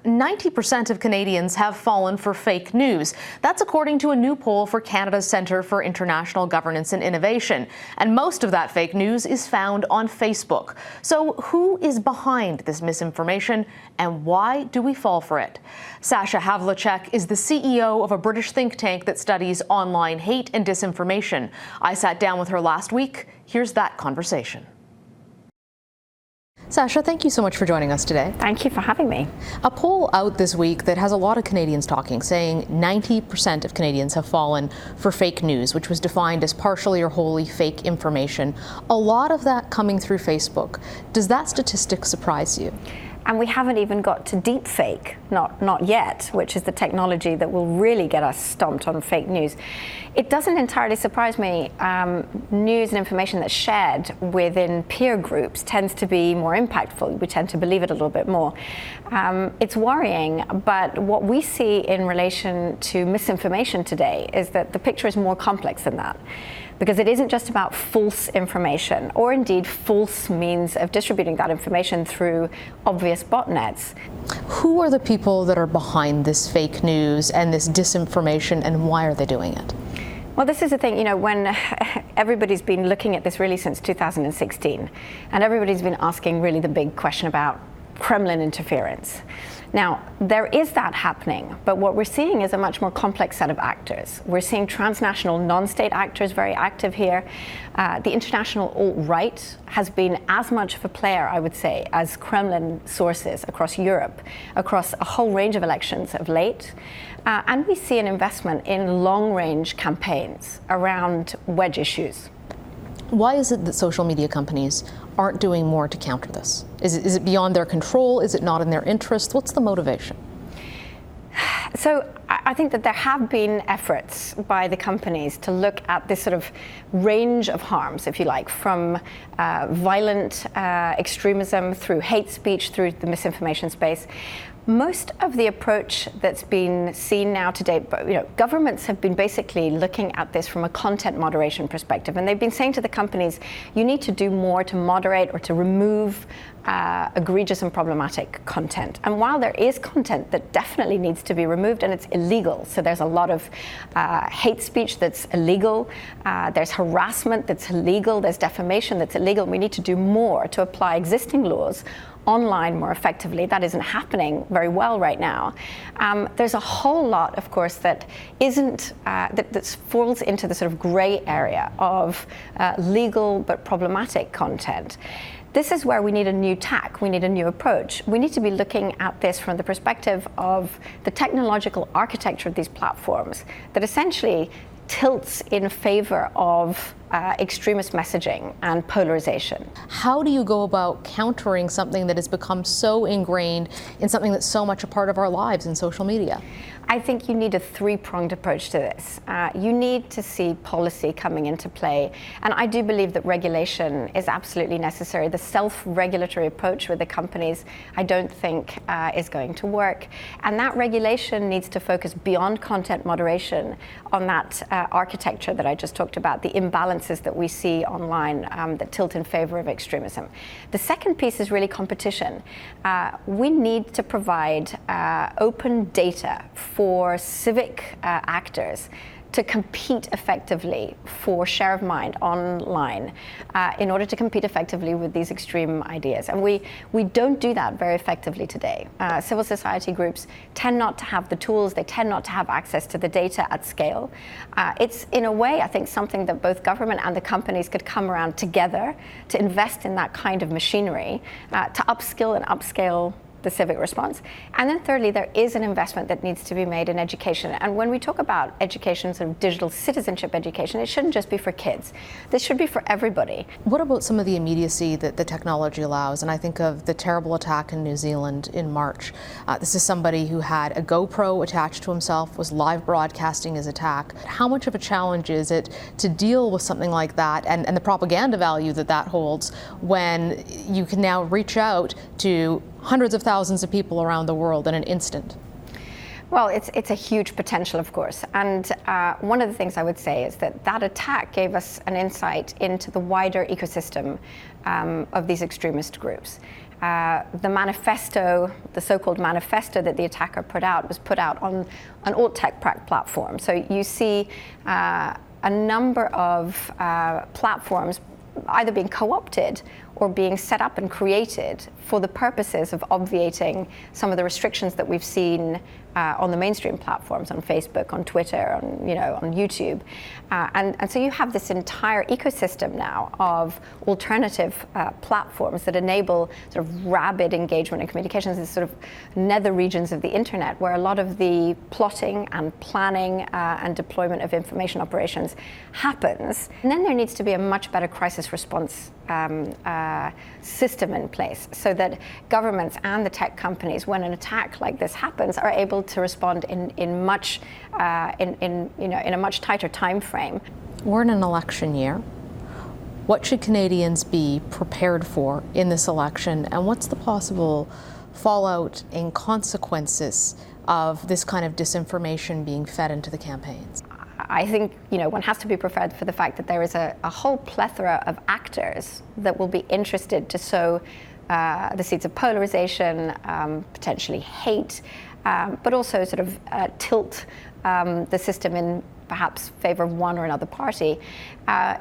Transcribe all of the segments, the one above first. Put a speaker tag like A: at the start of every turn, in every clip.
A: 90% of Canadians have fallen for fake news. That's according to a new poll for Canada's Centre for International Governance and Innovation. And most of that fake news is found on Facebook. So who is behind this misinformation and why do we fall for it? Sasha Havlicek is the CEO of a British think tank that studies online hate and disinformation. I sat down with her last week. Here's that conversation. Sasha, thank you so much for joining us today.
B: Thank you for having me.
A: A poll out this week that has a lot of Canadians talking, saying 90% of Canadians have fallen for fake news, which was defined as partially or wholly fake information. A lot of that coming through Facebook. Does that statistic surprise you?
B: And we haven't even got to deep fake, not yet, which is the technology that will really get us stomped on fake news. It doesn't entirely surprise me. News and information that's shared within peer groups tends to be more impactful. We tend to believe it a little bit more. It's worrying, but what we see in relation to misinformation today is that the picture is more complex than that. Because it isn't just about false information, or indeed false means of distributing that information through obvious botnets.
A: Who are the people that are behind this fake news and this disinformation, and why are they doing it?
B: Well, this is the thing, when everybody's been looking at this really since 2016, and everybody's been asking really the big question about Kremlin interference. Now, there is that happening, but what we're seeing is a much more complex set of actors. We're seeing transnational non-state actors very active here. The international alt-right has been as much of a player, I would say, as Kremlin sources across Europe, across a whole range of elections of late. And we see an investment in long-range campaigns around wedge issues.
A: Why is it that social media companies aren't doing more to counter this? Is it beyond their control? Is it not in their interest? What's the motivation?
B: So I think that there have been efforts by the companies to look at this sort of range of harms, if you like, from violent extremism through hate speech, through the misinformation space. Most of the approach that's been seen now to date, governments have been basically looking at this from a content moderation perspective, and they've been saying to the companies, you need to do more to moderate or to remove egregious and problematic content. And while there is content that definitely needs to be removed, and it's illegal, so there's a lot of hate speech that's illegal, there's harassment that's illegal, there's defamation that's illegal, and we need to do more to apply existing laws online more effectively. That isn't happening very well right now. There's a whole lot, of course, that isn't that falls into the sort of gray area of legal but problematic content. This is where we need a new tack, we need a new approach. We need to be looking at this from the perspective of the technological architecture of these platforms that essentially tilts in favor of extremist messaging and polarization.
A: How do you go about countering something that has become so ingrained in something that's so much a part of our lives in social media?
B: I think you need a three-pronged approach to this. You need to see policy coming into play, and I do believe that regulation is absolutely necessary. The self-regulatory approach with the companies, I don't think is going to work, and that regulation needs to focus beyond content moderation on that architecture that I just talked about, the imbalances that we see online that tilt in favor of extremism. The second piece is really competition. We need to provide open data for civic actors to compete effectively for share of mind online in order to compete effectively with these extreme ideas. And we don't do that very effectively today. Civil society groups tend not to have the tools, they tend not to have access to the data at scale. It's in a way, I think, something that both government and the companies could come around together to invest in that kind of machinery to upskill and upscale the civic response. And then thirdly, there is an investment that needs to be made in education. And when we talk about education, sort of digital citizenship education, it shouldn't just be for kids. This should be for everybody.
A: What about some of the immediacy that the technology allows? And I think of the terrible attack in New Zealand in March. This is somebody who had a GoPro attached to himself, was live broadcasting his attack. How much of a challenge is it to deal with something like that and the propaganda value that that holds when you can now reach out to hundreds of thousands of people around the world in an instant?
B: Well, it's a huge potential, of course. And one of the things I would say is that that attack gave us an insight into the wider ecosystem of these extremist groups. the manifesto, the so-called manifesto that the attacker put out, was put out on an alt tech platform. So you see a number of platforms either being co-opted or being set up and created for the purposes of obviating some of the restrictions that we've seen on the mainstream platforms, on Facebook, on Twitter, on YouTube, and so you have this entire ecosystem now of alternative platforms that enable sort of rapid engagement and communications in sort of nether regions of the internet, where a lot of the plotting and planning and deployment of information operations happens. And then there needs to be a much better crisis response system in place, so that governments and the tech companies, when an attack like this happens, are able to respond in a much tighter time frame.
A: We're in an election year. What should Canadians be prepared for in this election, and what's the possible fallout and consequences of this kind of disinformation being fed into the campaigns?
B: I think one has to be prepared for the fact that there is a whole plethora of actors that will be interested to sow the seeds of polarization, potentially hate, but also sort of tilt the system in perhaps favor of one or another party.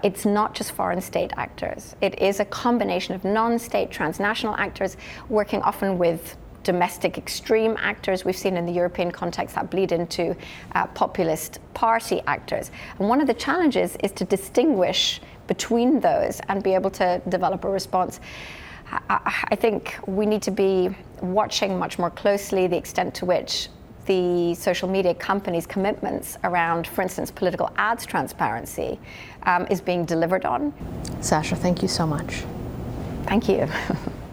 B: It's not just foreign state actors. It is a combination of non-state transnational actors working often with domestic extreme actors. We've seen in the European context that bleed into populist party actors. And one of the challenges is to distinguish between those and be able to develop a response. I think we need to be watching much more closely the extent to which the social media companies' commitments around, for instance, political ads transparency is being delivered on.
A: Sasha, thank you so much.
B: Thank you.